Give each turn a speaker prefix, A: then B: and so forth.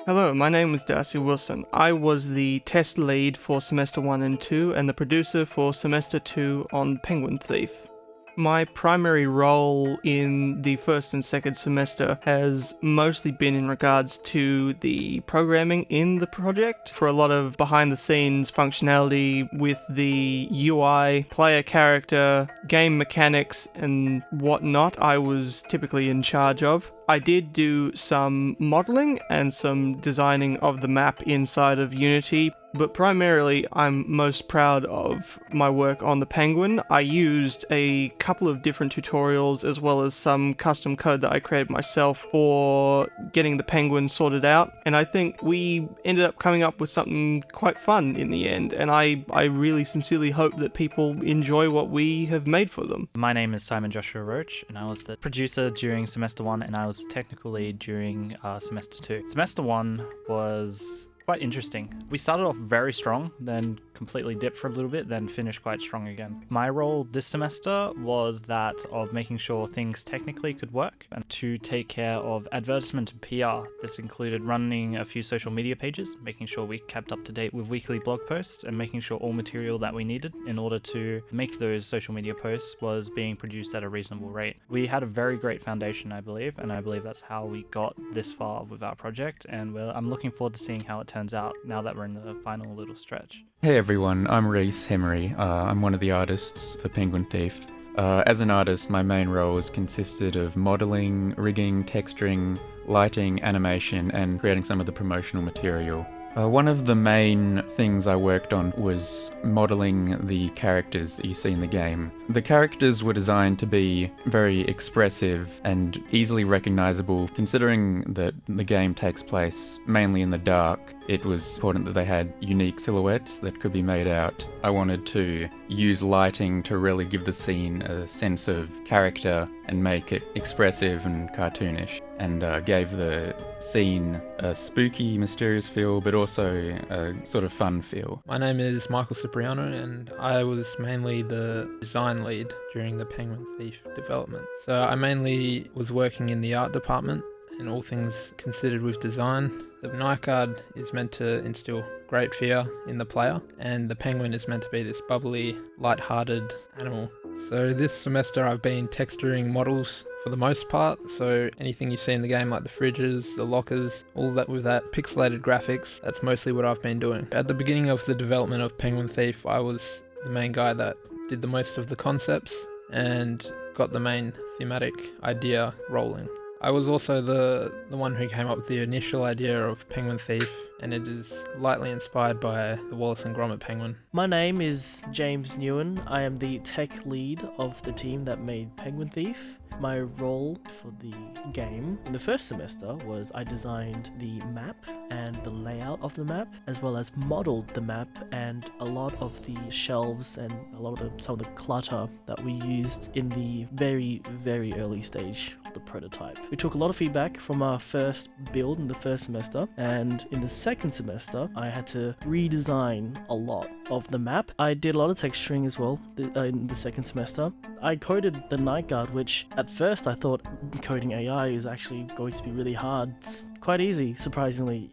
A: Hello, my name is Darcy Wilson. I was the test lead for Semester 1 and 2 and the producer for Semester 2 on Penguin Thief. My primary role in the first and second semester has mostly been in regards to the programming in the project. For a lot of behind-the-scenes functionality with the UI, player character, game mechanics, and whatnot, I was typically in charge of. I did do some modeling and some designing of the map inside of Unity, but primarily I'm most proud of my work on the Penguin. I used a couple of different tutorials as well as some custom code that I created myself for getting the Penguin sorted out, and I think we ended up coming up with something quite fun in the end, and I really sincerely hope that people enjoy what we have made for them.
B: My name is Simon Joshua Roach, and I was the producer during Semester 1, and I was the technical lead during Semester 2. Semester 1 was quite interesting. We started off very strong, then completely dipped for a little bit, then finished quite strong again. My role this semester was that of making sure things technically could work and to take care of advertisement and PR. This included running a few social media pages, making sure we kept up to date with weekly blog posts, and making sure all material that we needed in order to make those social media posts was being produced at a reasonable rate. We had a very great foundation, I believe, and I believe that's how we got this far with our project, and I'm looking forward to seeing how it turns out now that we're in the final little stretch.
C: Hey everyone, I'm Rhys, Hemery. I'm one of the artists for Penguin Thief. As an artist, my main roles consisted of modelling, rigging, texturing, lighting, animation, and creating some of the promotional material. One of the main things I worked on was modelling the characters that you see in the game. The characters were designed to be very expressive and easily recognisable. Considering that the game takes place mainly in the dark, it was important that they had unique silhouettes that could be made out. I wanted to use lighting to really give the scene a sense of character and make it expressive and cartoonish, and gave the scene a spooky, mysterious feel, but also a sort of fun feel.
D: My name is Michael Cipriano, and I was mainly the design lead during the Penguin Thief development. So I mainly was working in the art department and all things considered with design. The night guard is meant to instill great fear in the player, and the penguin is meant to be this bubbly, light-hearted animal. So this semester I've been texturing models for the most part, so anything you see in the game like the fridges, the lockers, all that with that pixelated graphics, that's mostly what I've been doing. At the beginning of the development of Penguin Thief, I was the main guy that did the most of the concepts and got the main thematic idea rolling. I was also the one who came up with the initial idea of Penguin Thief, and it is lightly inspired by the Wallace and Gromit penguin.
E: My name is James Nguyen. I am the tech lead of the team that made Penguin Thief. My role for the game in the first semester was I designed the map and the layout of the map, as well as modeled the map and a lot of the shelves and a lot of some of the clutter that we used in the very, very early stage of the prototype. We took a lot of feedback from our first build in the first semester, and in the second semester I had to redesign a lot of the map. I did a lot of texturing as well in the second semester. I coded the night guard, which at first I thought coding AI is actually going to be really hard. It's quite easy, surprisingly.